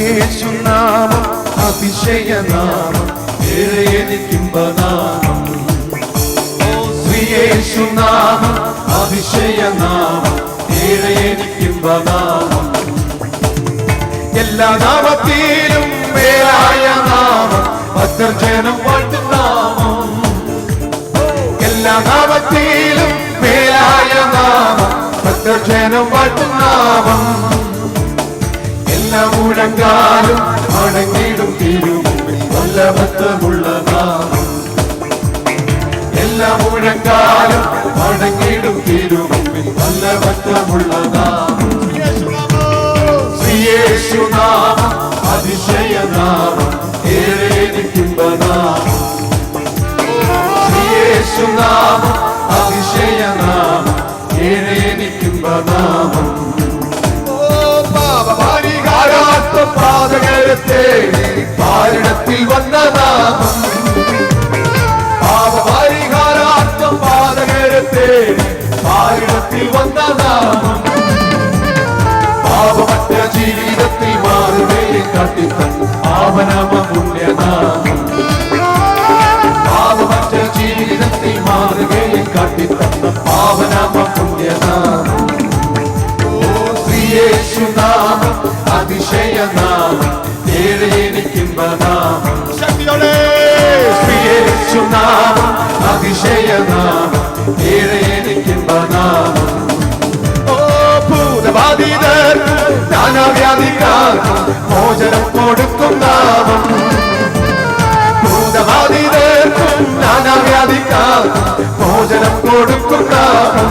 യേശുനാമം അതിശയനാമം എനിക്കിമ്പനാമം യേശുനാമം അതിശയനാമം എനിക്കിമ്പനാമം എല്ലാ നാമത്തിലും മേലായ നാമം ഭക്തജനം വാഴ്ത്തും നാമം എല്ലാ നാമത്തിലും മേലായ നാമം ഭക്തജനം വാഴ്ത്തും നാമം എല്ലാ മുഴങ്കാലും അടങ്ങിടും തിരുമുമ്പിൽ നല്ല ബന്ധമുള്ള നാമം എല്ലാ മുഴങ്കാലും അടങ്ങിടും തിരുമുമ്പിൽ നല്ല ബന്ധമുള്ള നാമം യേശുനാമം അതിശയനാമം എനിക്കിമ്പനാമം യേശുനാമം അതിശയനാമം എനിക്കിമ്പനാമം പാതകരത്തെ പാരിടത്തിൽ വന്ന നാമം പാപപരിഹാരാർത്ഥം പാതകരത്തെ പാരിടത്തിൽ വന്ന നാമം പാപമറ്റ ജീവിതത്തിൽ മാറുകയെ കാട്ടിത്തന്നു പാവനാമ പുണ്യനാമം പാപമറ്റ ജീവിതത്തിൽ മാറുകയെ കാട്ടിത്തന്ന പാവനാമ പുണ്യനാമം യേശുനാമം അതിശയനാമം എനിക്കിമ്പനാമം യേശുനാമം അതിശയനാമം എനിക്കിമ്പനാമം ഭൂതബാധിതർക്കും നാനാവ്യാധിക്കാർക്കും മോചനം കൊടുക്കും നാമം ഭൂതബാധിതർക്കും നാനാവ്യാധിക്കാർക്കും മോചനം കൊടുക്കും നാമം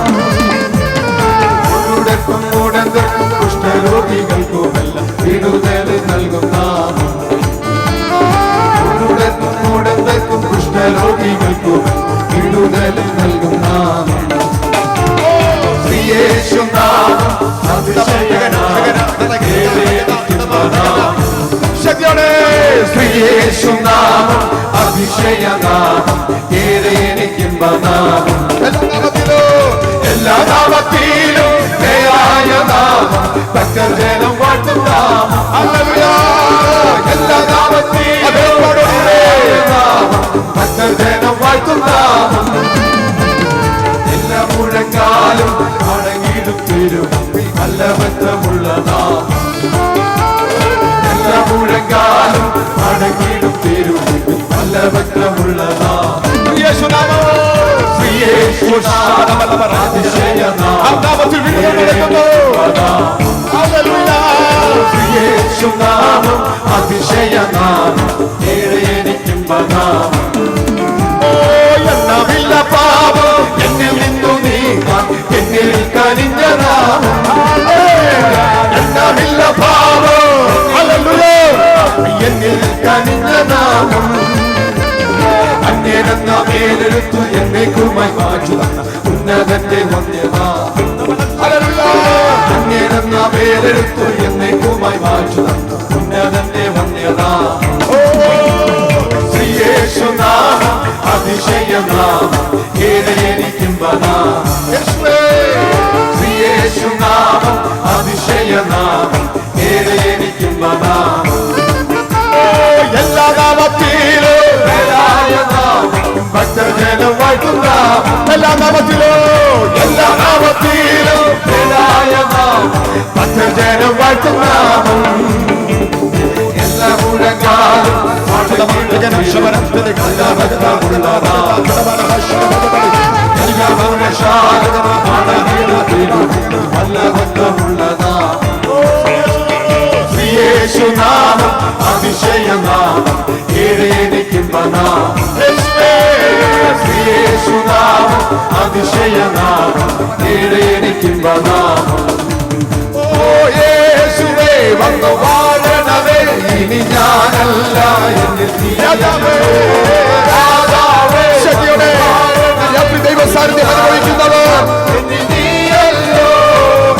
മൂടന്തും കുഷ്ഠരോഗികൾക്കുമെല്ലാം വിടുതൽ നൽകും നാമം മൂടന്തും കുഷ്ഠരോഗികൾക്കുമെല്ലാം വിടുതൽ നൽകും നാമം യേശുനാമം അതിശയനാമം യേശുനാമം അതിശയനാമം എനിക്കിമ്പനാമം എല്ലാ നാമത്തിലും ദയായ നാമം ഭക്തജനം വാഴ്ത്തും നാമം എല്ലാ നാമത്തിലും നാമം ഭക്തജനം വാഴ്ത്തും നാമം എല്ലാ മുഴങ്കാലും അടങ്ങിടും തിരുമുമ്പിൽ നല്ല ബന്ധമുള്ള നാമം എല്ലാ മുഴങ്കാലും അടങ്ങിടും തിരുമുമ്പിൽ നല്ല ബന്ധമുള്ള നാമം യേശുനാമം യേശുനാമം അതിശയനാമം എനിക്കിമ്പനാമം എന്നമില്ല പാപം എന്നിൽ നിന്നു നീങ്ങാൻ എന്നിൽ കനിഞ്ഞ നാമം എന്നമില്ല പാപം എന്നിൽ കനിഞ്ഞ നാമം അന്യനെന്ന മേലെടുത്തു എന്നേക്കുമായി മാറ്റി തന്ന ഉന്നതന്റെ വന്യനാമം അന്യനെന്ന മേലെടുത്തു എന്നേക്കുമായി മാറ്റി തന്ന ഉന്നതന്റെ വന്യനാമം യേശുനാമം അതിശയനാമം എനിക്കിമ്പനാമം യേശുനാമം അതിശയനാമം എനിക്കിമ്പനാമം എല്ലാ നാമത്തിലും ഭക്തജനം വാഴ്ത്തും നാമം എല്ലാ നാമത്തിലും ഭക്തജനം വാഴ്ത്തും നാമം എല്ലാ മുഴങ്കാലും യേശുനാമം അതിശയനാമം എനിക്കിമ്പനാമം യേശുനാമം അതിശയനാമം എനിക്കിമ്പനാമം യേശുവേ വന്നു വാഴണമേ ഇനി ഞാനല്ല എന്നിൽ ദൈവസാന്നിധ്യം അനുഭവിക്കുന്നവർ നീയല്ലോ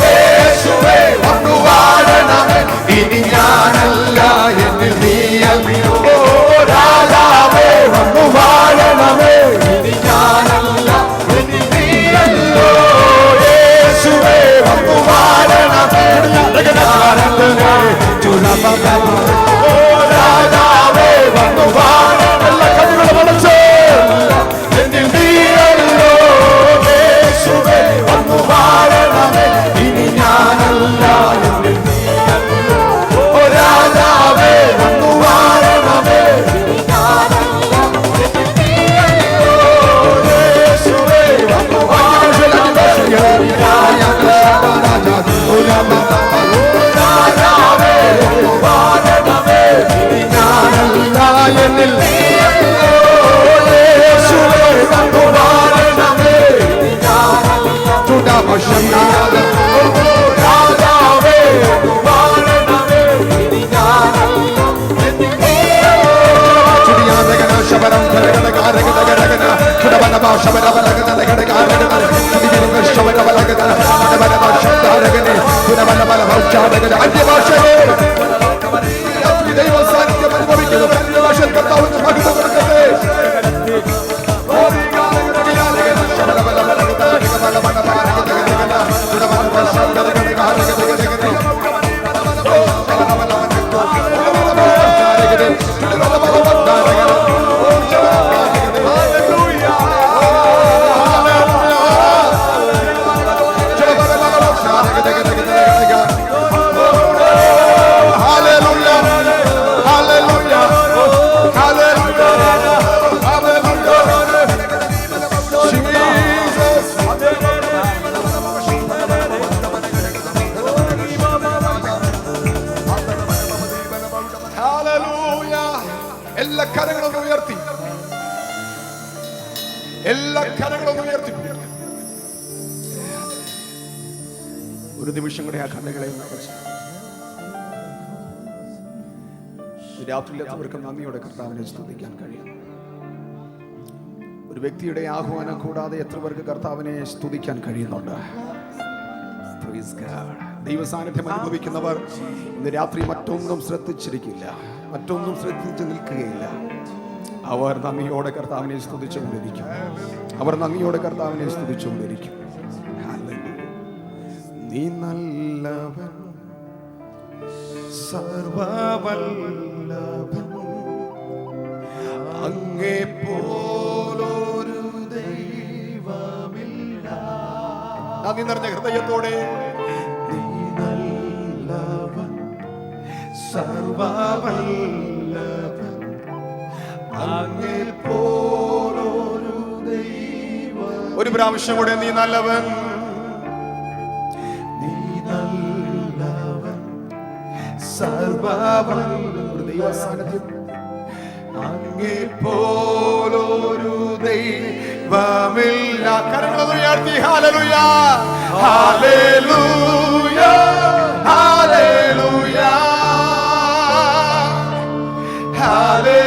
യേശുവേ വന്നു വാഴണമേ ഇനി ഞാനല്ല എന്നിൽ നീയല്ലോ രാജാവേ വന്നു വാഴണമേ ഇനി ഞാനല്ല എന്നിൽ നീയല്ലോ യേശുവേ വന്നു വാഴണമേ ചുരമ അന്യഭാഷയെ ദൈവ സാന്നിധ്യം അനുഭവിക്കുന്നവർ അന്യഭാഷയിൽ കർത്താവിന്റെ മഹിമ കൊടുക്കട്ടെ. എല്ലാ കരങ്ങളും ഉയർത്തി, എല്ലാ കരങ്ങളും ഉയർത്തി. ഒരു നിമിഷം കൂടെ ആ കണ്ണുകളെ രാത്രിയിലെത്തവർക്ക് നന്ദിയോടെ കർത്താവിനെ സ്തുതിക്കാൻ കഴിയും. ഒരു വ്യക്തിയുടെ ആഹ്വാനം കൂടാതെ എത്ര പേർക്ക് കർത്താവിനെ സ്തുതിക്കാൻ കഴിയുന്നുണ്ട്? ദൈവസാന്നിധ്യം അനുഭവിക്കുന്നവർ ഇന്ന് രാത്രി മറ്റൊന്നും ശ്രദ്ധിച്ചിരിക്കില്ല, മറ്റൊന്നും ശ്രദ്ധിച്ചു നിൽക്കുകയില്ല. അവർ നന്ദിയോടെ കർത്താവിനെ സ്തുതിച്ചുകൊണ്ടിരിക്കും. അവർ നന്ദിയോടെ കർത്താവിനെ സ്തുതിച്ചുകൊണ്ടിരിക്കും. നീ നല്ലവൻ, സർവവല്ലഭൻ, അങ്ങേ പോലൊരു ദൈവമില്ല. നന്ദി നിറഞ്ഞ ഹൃദയത്തോടെ നീ നല്ലവൻ, സർവവല്ലഭൻ, അങ്ങേ പോലൊരു ദൈവം. ഒരു പ്രാവശ്യം കൂടെ നീ നല്ലവൻ, നീ നല്ലവൻ, സർവവല്ലഭൻ. ദൈവസാന്നിധ്യം അങ്ങേ പോലൊരു ദൈവമില്ല. കരങ്ങൾ ഉയർത്തി ഹല്ലേലൂയ, ഹല്ലേലൂയ, ഹല്ലേലൂയ, ഹല്ലേലൂയ.